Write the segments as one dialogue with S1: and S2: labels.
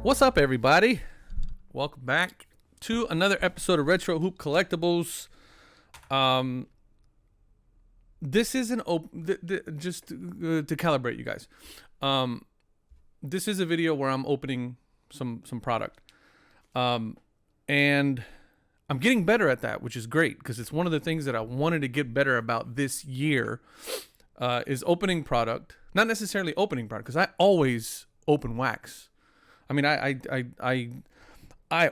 S1: What's up, everybody? Welcome back to another episode of Retro Hoop Collectibles. This is an just to calibrate you guys. This is a video where I'm opening some product, and I'm getting better at that, which is great because it's one of the things that I wanted to get better about this year. Is opening product, not necessarily opening product, because I always open wax. I mean, I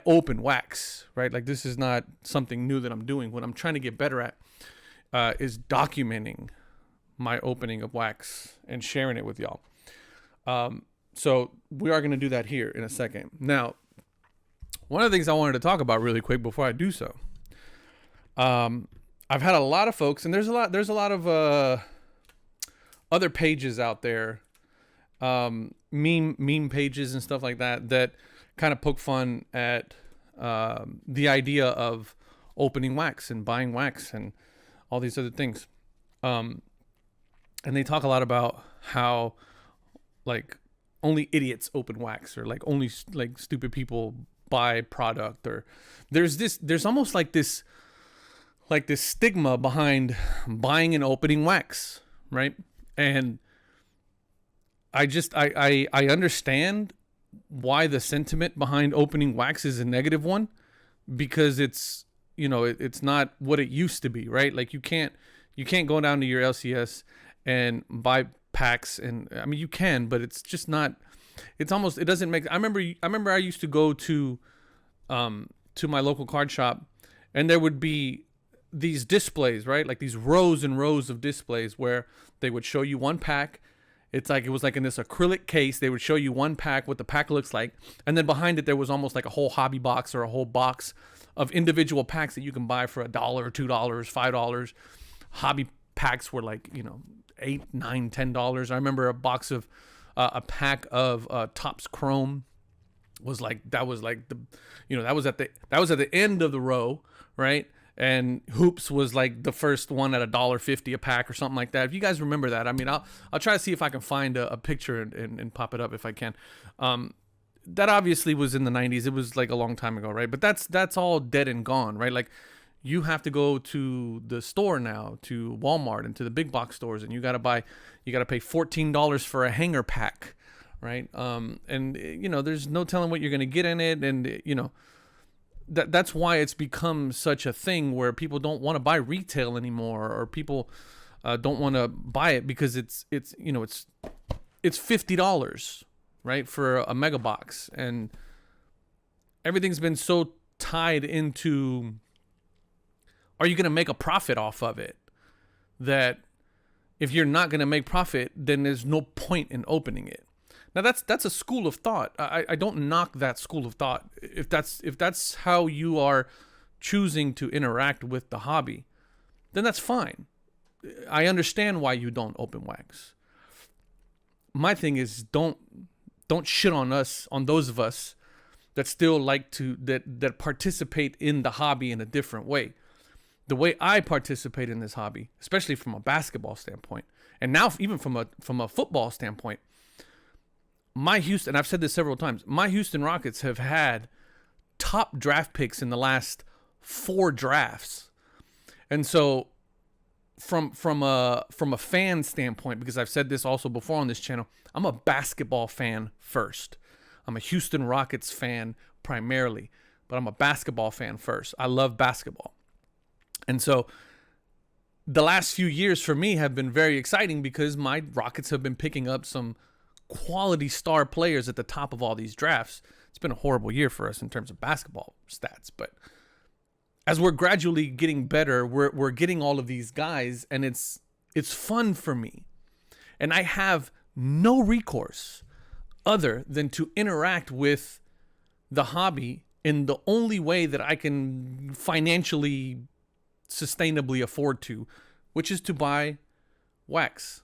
S1: open wax, right? Like, this is not something new that I'm doing. What I'm trying to get better at is documenting my opening of wax and sharing it with y'all. So we are going to do that here in a second. Now, one of the things I wanted to talk about really quick before I do so, I've had a lot of folks, and there's a lot of other pages out there, meme pages and stuff like that kind of poke fun at the idea of opening wax and buying wax and all these other things. And they talk a lot about how, like, only idiots open wax, or like only like stupid people buy product, or there's almost like this stigma behind buying and opening wax, right? And I understand why the sentiment behind opening wax is a negative one, because it's not what it used to be, right? Like, you can't go down to your LCS and buy packs, and I mean, you can, but it's just not. It doesn't make. I remember I used to go to my local card shop, and there would be these displays, right? Like these rows and rows of displays where they would show you one pack. It was like in this acrylic case. They would show you one pack, what the pack looks like, and then behind it there was almost like a whole hobby box or a whole box of individual packs that you can buy for $1, $2, $5. Hobby packs were like, $8, $9, $10. I remember a box of a pack of Topps Chrome was like that was at the end of the row, right? And Hoops was like the first one at $1.50 a pack or something like that. If you guys remember that, I mean, I'll try to see if I can find a picture and pop it up if I can. That obviously was in the 90s. It was like a long time ago, right? But that's all dead and gone, right? Like, you have to go to the store now, to Walmart and to the big box stores, and you got to pay $14 for a hanger pack, right? And there's no telling what you're going to get in it, and that's why it's become such a thing where people don't want to buy retail anymore, or people don't want to buy it because it's $50, right, for a mega box, and everything's been so tied into, are you going to make a profit off of it, that if you're not going to make profit, then there's no point in opening it. Now, that's a school of thought. I don't knock that school of thought. If that's how you are choosing to interact with the hobby, then that's fine. I understand why you don't open wax. My thing is, don't shit on us, on those of us that still like to that participate in the hobby in a different way. The way I participate in this hobby, especially from a basketball standpoint, and now even from a football standpoint. I've said this several times, my Houston Rockets have had top draft picks in the last 4 drafts. And so from a fan standpoint, because I've said this also before on this channel, I'm a basketball fan first. I'm a Houston Rockets fan primarily, but I'm a basketball fan first. I love basketball. And so the last few years for me have been very exciting because my Rockets have been picking up some quality star players at the top of all these drafts. It's been a horrible year for us in terms of basketball stats, but as we're gradually getting better, we're getting all of these guys, and it's fun for me. And I have no recourse other than to interact with the hobby in the only way that I can financially sustainably afford to, which is to buy wax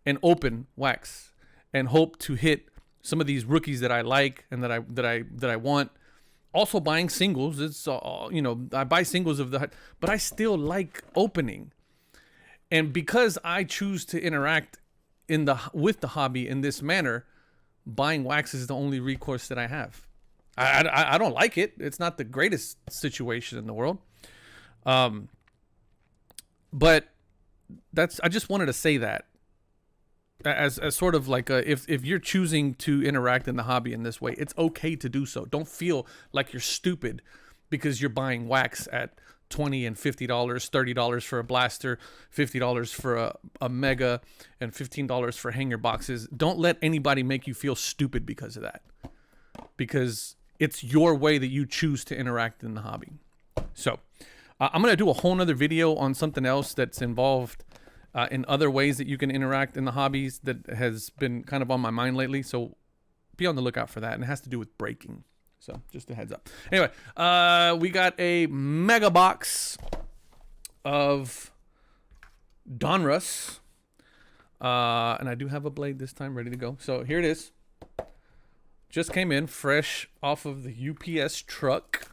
S1: and open wax, and hope to hit some of these rookies that I like and that I want. Also buying singles. It's I buy singles but I still like opening. And because I choose to interact with the hobby in this manner, buying wax is the only recourse that I have. I don't like it. It's not the greatest situation in the world. But I just wanted to say that as sort of like if you're choosing to interact in the hobby in this way, it's okay to do so. Don't feel like you're stupid because you're buying wax at $20 and $50, $30 for a blaster, $50 for a mega, and $15 for hanger boxes. Don't let anybody make you feel stupid because of that. Because it's your way that you choose to interact in the hobby. So I'm going to do a whole nother video on something else that's involved in other ways that you can interact in the hobbies that has been kind of on my mind lately. So be on the lookout for that. And it has to do with breaking. So just a heads up. Anyway, we got a mega box of Donruss. And I do have a blade this time ready to go. So here it is. Just came in fresh off of the UPS truck.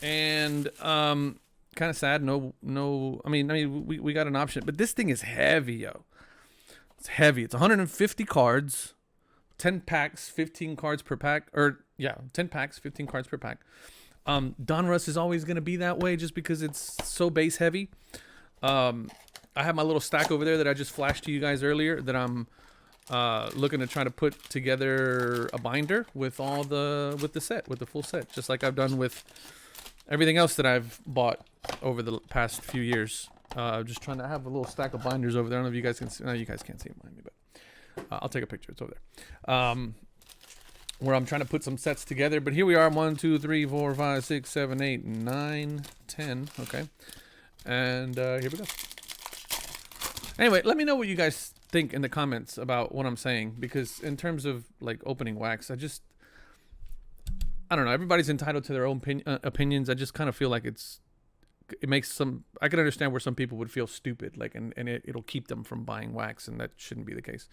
S1: And kind of sad. No. I mean, we got an option, but this thing is heavy, yo. It's heavy. It's 150 cards. 10 packs, 15 cards per pack, 10 packs, 15 cards per pack. Donruss is always going to be that way just because it's so base heavy. I have my little stack over there that I just flashed to you guys earlier that I'm looking to try to put together a binder with the full set, just like I've done with everything else that I've bought over the past few years. Just trying to have a little stack of binders over there. I don't know if you guys can see. No, you guys can't see it behind me, but I'll take a picture. It's over there. Where I'm trying to put some sets together. But here we are. 1, 2, 3, 4, 5, 6, 7, 8, 9, 10. Okay. And here we go. Anyway, let me know what you guys think in the comments about what I'm saying. Because in terms of like opening wax, I don't know. Everybody's entitled to their own opinions. I just kind of feel like it makes I can understand where some people would feel stupid, like, and it'll keep them from buying wax, and that shouldn't be the case.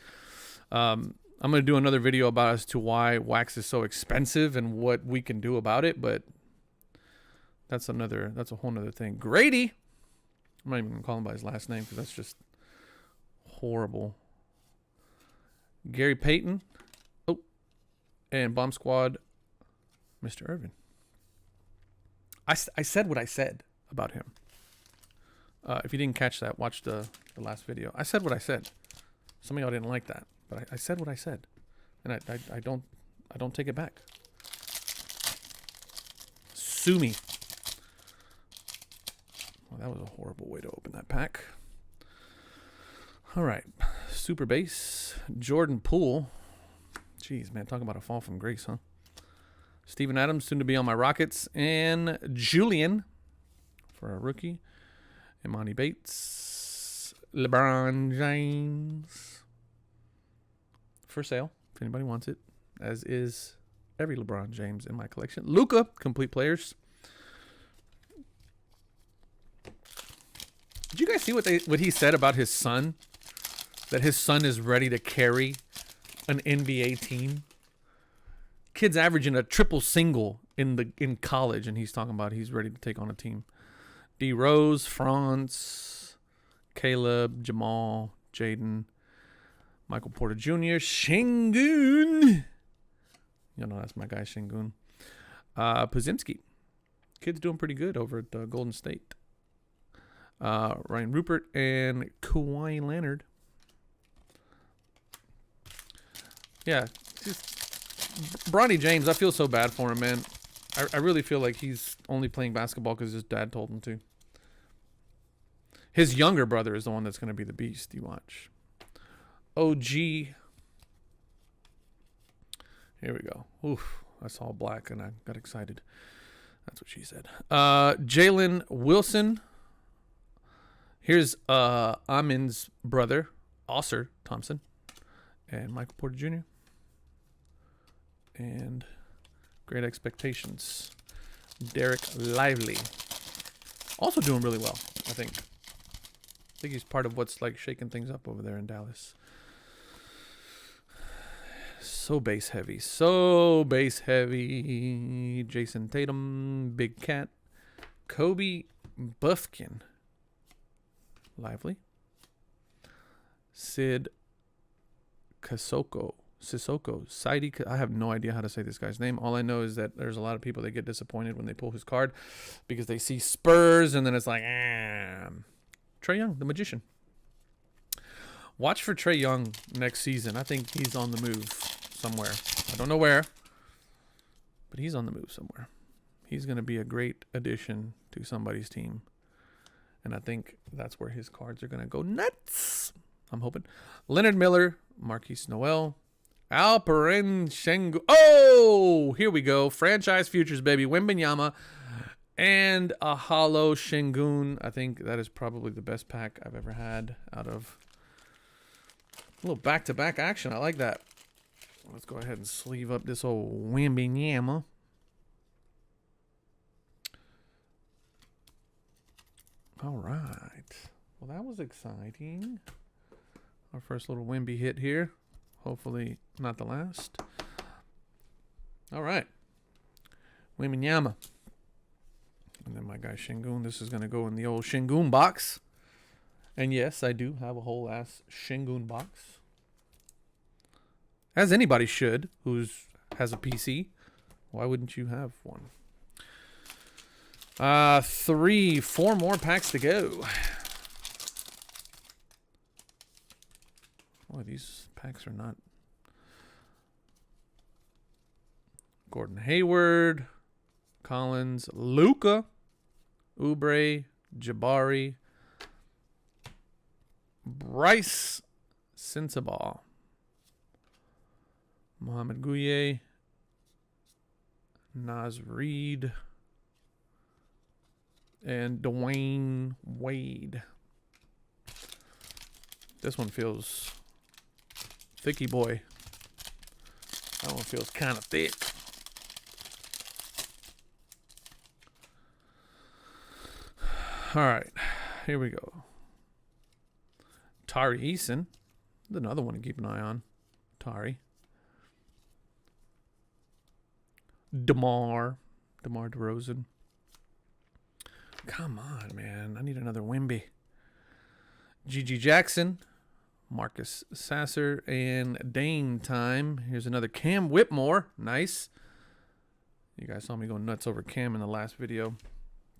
S1: I'm going to do another video about as to why wax is so expensive and what we can do about it, but that's a whole nother thing. Grady, I'm not even going to call him by his last name because that's just horrible. Gary Payton. Oh, and Bomb Squad, Mr. Irvin. I said what I said about him. If you didn't catch that, watch the last video. I said what I said. Some of y'all didn't like that, but I said what I said, and I don't take it back. Sue me. Well, that was a horrible way to open that pack. All right, super base Jordan Poole. Jeez, man, talking about a fall from grace, huh? Steven Adams, soon to be on my Rockets, and Julian for a rookie. Imani Bates, LeBron James for sale if anybody wants it, as is every LeBron James in my collection. Luka, complete players. Did you guys see what he said about his son? That his son is ready to carry an NBA team. Kid's averaging a triple single in college, and he's talking about he's ready to take on a team. D. Rose, France, Caleb, Jamal, Jaden, Michael Porter Jr., Şengün. You know that's my guy, Şengün. Pazimski. Kid's doing pretty good over at Golden State. Ryan Rupert and Kawhi Leonard. Yeah, Bronny James, I feel so bad for him, man. I really feel like he's only playing basketball because his dad told him to. His younger brother is the one that's going to be the beast. You watch. OG. Here we go. Oof, I saw black and I got excited. That's what she said. Jalen Wilson. Here's Amin's brother, Oscar Thompson, and Michael Porter Jr. And Great Expectations, Derek Lively. Also doing really well, I think. I think he's part of what's like shaking things up over there in Dallas. So base heavy. So base heavy. Jason Tatum, Big Cat, Kobe Buffkin. Lively. Sid Sissoko, Saidi. I have no idea how to say this guy's name. All I know is that there's a lot of people that get disappointed when they pull his card because they see Spurs and then it's like, Trae Young, the magician. Watch for Trae Young next season. I think he's on the move somewhere. I don't know where, but he's on the move somewhere. He's going to be a great addition to somebody's team. And I think that's where his cards are going to go nuts. I'm hoping. Leonard Miller, Marquise Noel, Alperen Sengun. Oh, here we go. Franchise futures, baby. Wembanyama and a hollow Sengun. I think that is probably the best pack I've ever had out of a little back-to-back action. I like that. Let's go ahead and sleeve up this old Wembanyama. All right. Well, that was exciting. Our first little Wemby hit here. Hopefully not the last. All right. Wembanyama. And then my guy Sengun. This is going to go in the old Sengun box. And yes, I do have a whole ass Sengun box. As anybody should who has a PC. Why wouldn't you have one? 4 more packs to go. Boy, these packs are not. Gordon Hayward, Collins, Luka, Oubre, Jabari, Bryce Sensabaugh, Mohamed Gouye, Naz Reid, and Dwayne Wade. This one feels thicky boy. That one feels kind of thick. All right, here we go. Tari Eason, another one to keep an eye on. Tari. DeMar DeRozan. Come on, man. I need another Wemby. G.G. Jackson, Marcus Sasser, and Dame time. Here's another Cam Whitmore. Nice. You guys saw me go nuts over Cam in the last video.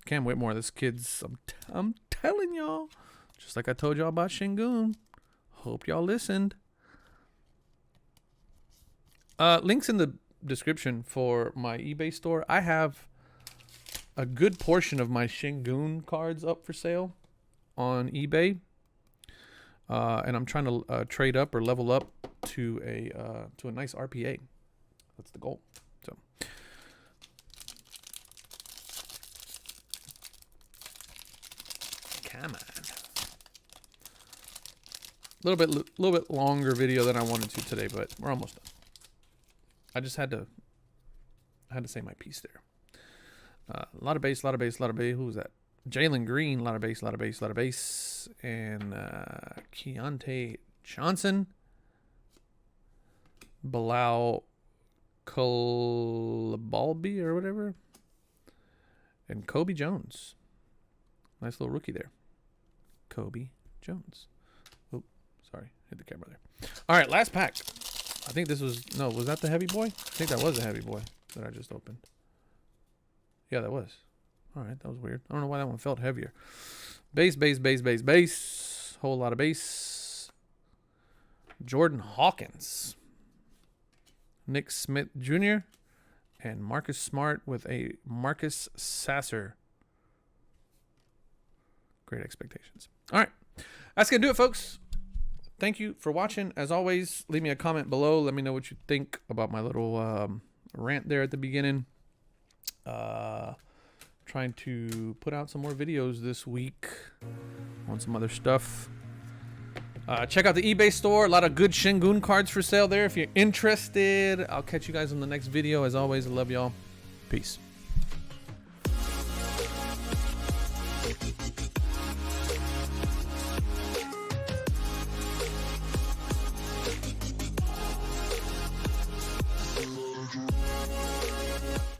S1: Cam Whitmore, this kid's, I'm telling y'all, just like I told y'all about Sengun. Hope y'all listened. Links in the description for my eBay store. I have a good portion of my Sengun cards up for sale on eBay. And I'm trying to trade up or level up to a nice RPA. That's the goal. So, come on. A little bit longer video than I wanted to today, but we're almost done. I just had to say my piece there. A lot of base. Who was that? Jalen Green, a lot of base. And Keontae Johnson. Bilal Coulibaly or whatever. And Kobe Jones. Nice little rookie there. Kobe Jones. Oh, sorry. Hit the camera there. All right, last pack. I think this was... No, was that the heavy boy? I think that was the heavy boy that I just opened. Yeah, that was. All right, that was weird. I don't know why that one felt heavier. Base. Whole lot of base. Jordan Hawkins. Nick Smith Jr. And Marcus Smart with a Marcus Sasser. Great expectations. All right. That's going to do it, folks. Thank you for watching. As always, leave me a comment below. Let me know what you think about my little rant there at the beginning. Trying to put out some more videos this week on some other stuff. Check out the eBay store. A lot of good Sengun cards for sale there if you're interested. I'll catch you guys on the next video. As always, I love y'all. Peace.